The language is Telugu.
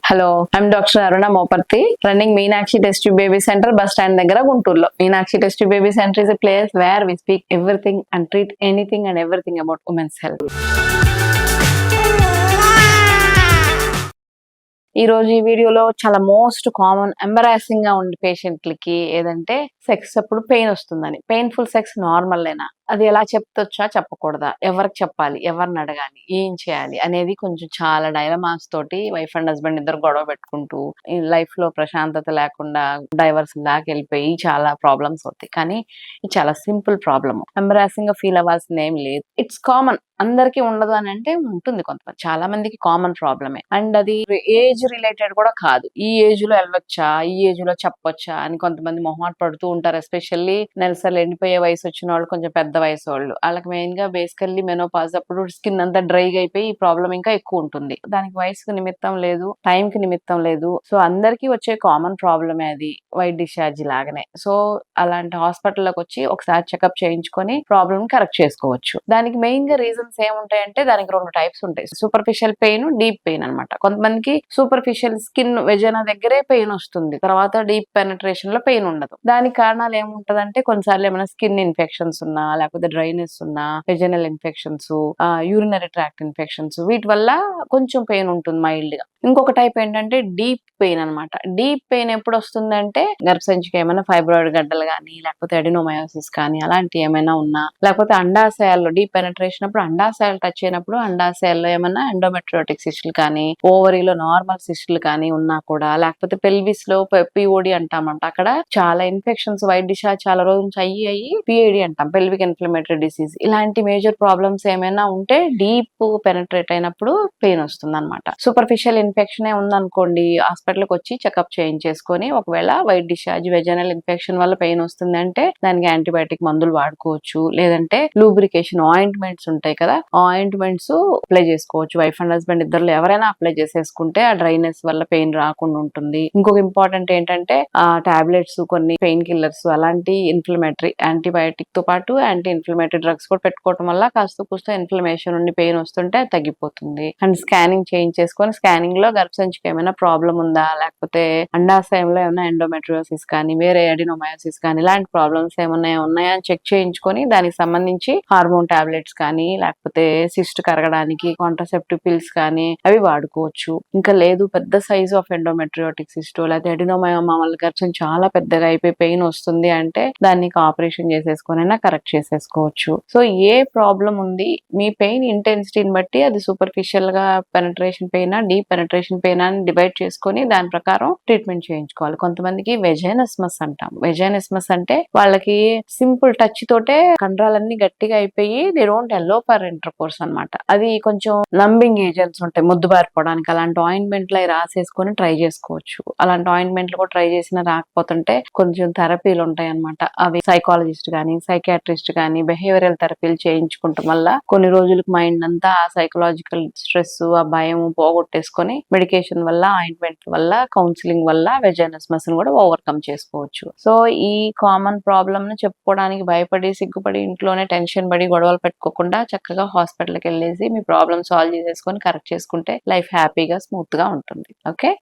Hello, I'm doctor Aruna Moparthi, running Meenakshi test tube baby centre, bus stand దగ్గర గుంటూరులో. Meenakshi test tube baby centre is a place where we speak everything and treat anything and everything about women's health. ఈ రోజు ఈ వీడియోలో చాలా మోస్ట్ కామన్ ఎంబరాసింగ్ గా ఉండే పేషెంట్లకి ఏదంటే సెక్స్ అప్పుడు పెయిన్ వస్తుందని. పెయిన్ఫుల్ సెక్స్ నార్మల్లేనా, అది ఎలా చెప్తొచ్చా చెప్పకూడదా, ఎవరికి చెప్పాలి, ఎవరిని అడగాలి, ఏం చేయాలి అనేది కొంచెం చాలా డైలమాస్ తోటి వైఫ్ అండ్ హస్బెండ్ ఇద్దరు గొడవ పెట్టుకుంటూ ఈ లైఫ్ లో ప్రశాంతత లేకుండా డైవర్స్ దాకా వెళ్ళిపోయి చాలా ప్రాబ్లమ్స్ అవుతాయి. కానీ ఇది చాలా సింపుల్ ప్రాబ్లమ్, ఎంబరాసింగ్ గా ఫీల్ అవ్వాల్సింది ఏం లేదు. ఇట్స్ కామన్, అందరికి ఉండదు అని అంటే ఉంటుంది, కొంతమంది చాలా మందికి కామన్ ప్రాబ్లమే. అండ్ అది ఏజ్ రిలేటెడ్ కూడా కాదు. ఈ ఏజ్ లో వెళ్ళొచ్చా, ఈ ఏజ్ లో చెప్పొచ్చా అని కొంతమంది మొహమాట పడుతూ ఉంటారు. ఎస్పెషల్లీ నెలసరి ఎండిపోయే వయసు వచ్చిన వాళ్ళు, కొంచెం పెద్ద వయసు వాళ్ళు, వాళ్ళకి మెయిన్ గా బేసికల్లీ మెనోపాజ్ అప్పుడు స్కిన్ అంతా డ్రైగా అయిపోయి ఈ ప్రాబ్లం ఇంకా ఎక్కువ ఉంటుంది. దానికి వయసుకు నిమిత్తం లేదు, టైం కి నిమిత్తం లేదు. సో అందరికీ వచ్చే కామన్ ప్రాబ్లమే అది, వైట్ డిశ్చార్జ్ లాగానే. సో అలాంటి హాస్పిటల్లోకి వచ్చి ఒకసారి చెకప్ చేయించుకొని ప్రాబ్లమ్ కరెక్ట్ చేసుకోవచ్చు. దానికి మెయిన్ గా రీజన్స్ ఏముంటాయంటే దానికి రెండు టైప్స్ ఉంటాయి, సూపర్ఫిషియల్ పెయిన్, డీప్ పెయిన్ అనమాట. కొంతమందికి సూపర్ఫిషియల్ స్కిన్ వెజైనా దగ్గరే పెయిన్ వస్తుంది, తర్వాత డీప్ పెనట్రేషన్ లో పెయిన్ ఉండదు. దానికి కారణాలు ఏముంటదంటే కొన్నిసార్లు ఏమైనా స్కిన్ ఇన్ఫెక్షన్స్ ఉన్నా, లేకపోతే డ్రైనెస్ ఉన్నా, vaginal infections, urinary tract infections, వీటి వల్ల కొంచెం పెయిన్ ఉంటుంది మైల్డ్ గా. ఇంకొక టైప్ ఏంటంటే డీప్ పెయిన్ అనమాట. డీప్ పెయిన్ ఎప్పుడు వస్తుందంటే గర్భసంచికి ఏమైనా ఫైబ్రాయిడ్ గడ్డలు కానీ, లేకపోతే అడినోమయోసిస్ కానీ అలాంటి ఏమైనా ఉన్నా, లేకపోతే అండాశయాల్లో డీప్ పెనట్రేషన్ అప్పుడు అండాశయాలు టచ్ అయినప్పుడు అండాశయాల్లో ఏమైనా ఎండోమెట్రియోటిక్ సిస్టులు కానీ, ఓవరీలో నార్మల్ సిస్టులు కానీ ఉన్నా కూడా, లేకపోతే పెల్విస్ లో పిఓడి అంటామంట, అక్కడ చాలా ఇన్ఫెక్షన్స్ వైట్ డిశ్చార్జ్ చాలా రోజుల నుంచి అయ్యి పిఐడి అంటాం, పెల్విక్ ఇన్ఫ్లమేటరీ డిసీజ్. ఇలాంటి మేజర్ ప్రాబ్లమ్స్ ఏమైనా ఉంటే డీప్ పెనట్రేట్ అయినప్పుడు పెయిన్ వస్తుంది అనమాట. సూపర్ఫిషియల్ ఇన్ఫెక్షన్ ఉందనుకోండి, హాస్పిటల్కి వచ్చి చెకప్ చేయించేసుకొని ఒకవేళ వైట్ డిశ్చార్జ్ వెజనల్ ఇన్ఫెక్షన్ వల్ల పెయిన్ వస్తుంది అంటే దానికి యాంటీబయాటిక్ మందులు వాడుకోవచ్చు. లేదంటే లూబ్రికేషన్ ఆయింట్మెంట్స్ ఉంటాయి కదా, ఆయింట్మెంట్స్ అప్లై చేసుకోవచ్చు. వైఫ్ అండ్ హస్బెండ్ ఇద్దరు ఎవరైనా అప్లై చేసేసుకుంటే ఆ డ్రైనెస్ వల్ల పెయిన్ రాకుండా ఉంటుంది. ఇంకొక ఇంపార్టెంట్ ఏంటంటే ఆ టాబ్లెట్స్, కొన్ని పెయిన్ కిల్లర్స్, అలాంటి ఇన్ఫ్లమేటరీ యాంటీబయాటిక్ తో పాటు యాంటీ ఇన్ఫ్లమేటరీ డ్రగ్స్ కూడా పెట్టుకోవడం వల్ల కాస్త ఇన్ఫ్లమేషన్ ఉండి పెయిన్ వస్తుంటే తగ్గిపోతుంది. అండ్ స్కానింగ్ చేయించేసుకొని స్కానింగ్ లో గర్భసంచికి ఏమైనా ప్రాబ్లం ఉందా, లేకపోతే అండాశయంలో ఏమైనా ఎండోమెట్రియోసిస్ కానీ, వేరే అడినోమయోసిస్ కానీ, ఇలాంటి ప్రాబ్లమ్స్ ఏమైనా ఉన్నాయా అని చెక్ చేయించుకొని దానికి సంబంధించి హార్మోన్ టాబ్లెట్స్ కానీ, లేకపోతే సిస్ట్ కరగడానికి కాంట్రాసెప్టివ్ పిల్స్ కానీ అవి వాడుకోవచ్చు. ఇంకా లేదు పెద్ద సైజ్ ఆఫ్ ఎండోమెట్రియోటిక్ సిస్ట్, లేకపోతే అడినోమయోమా వల్ల గర్భం చాలా పెద్దగా అయిపోయి పెయిన్ వస్తుంది అంటే దానికి ఆపరేషన్ చేసేసుకొని అయినా కరెక్ట్ చేసేసుకోవచ్చు. సో ఏ ప్రాబ్లం ఉంది, మీ పెయిన్ ఇంటెన్సిటీని బట్టి అది సూపర్ఫిషియల్ గా పెనట్రేషన్ పెయినా, డీప్ పెనట్రేషన్ పెయిన్ అని డివైడ్ చేసుకొని దాని ప్రకారం ట్రీట్మెంట్ చేయించుకోవాలి. కొంతమందికి వెజైనస్మస్ అంటాం. వెజైనస్మస్ అంటే వాళ్ళకి సింపుల్ టచ్ తోటే కండరాలన్నీ గట్టిగా అయిపోయి they don't allow for intercourse అనమాట. అది కొంచెం నంబింగ్ ఏజెంట్స్ ఉంటాయి ముద్దు బారిపోవడానికి, అలాంటి ఆయింట్మెంట్లు అవి రాసేసుకొని ట్రై చేసుకోవచ్చు. అలాంటి ఆయింట్మెంట్లు కూడా ట్రై చేసినా రాకపోతుంటే కొంచెం థెరపీలు ఉంటాయి అనమాట. అవి సైకాలజిస్ట్ కానీ, సైకియాట్రిస్ట్ కానీ బిహేవియరల్ థెరపీలు చేయించుకుంటాం వల్ల కొన్ని రోజులకు మైండ్ అంతా ఆ సైకలాజికల్ స్ట్రెస్, ఆ భయం పోగొట్టేసుకొని మెడికేషన్ వల్ల, ఆయింట్మెంట్ వల్ల, కౌన్సిలింగ్ వల్ల వెజైనస్మస్ ని కూడా ఓవర్కమ్ చేసుకోవచ్చు. సో ఈ కామన్ ప్రాబ్లమ్ ను చెప్పుకోవడానికి భయపడి, సిగ్గుపడి, ఇంట్లోనే టెన్షన్ పడి గొడవలు పెట్టుకోకుండా చక్కగా హాస్పిటల్కి వెళ్ళేసి మీ ప్రాబ్లమ్ సాల్వ్ చేసేసుకొని కరెక్ట్ చేసుకుంటే లైఫ్ హ్యాపీగా స్మూత్ గా ఉంటుంది. ఓకే.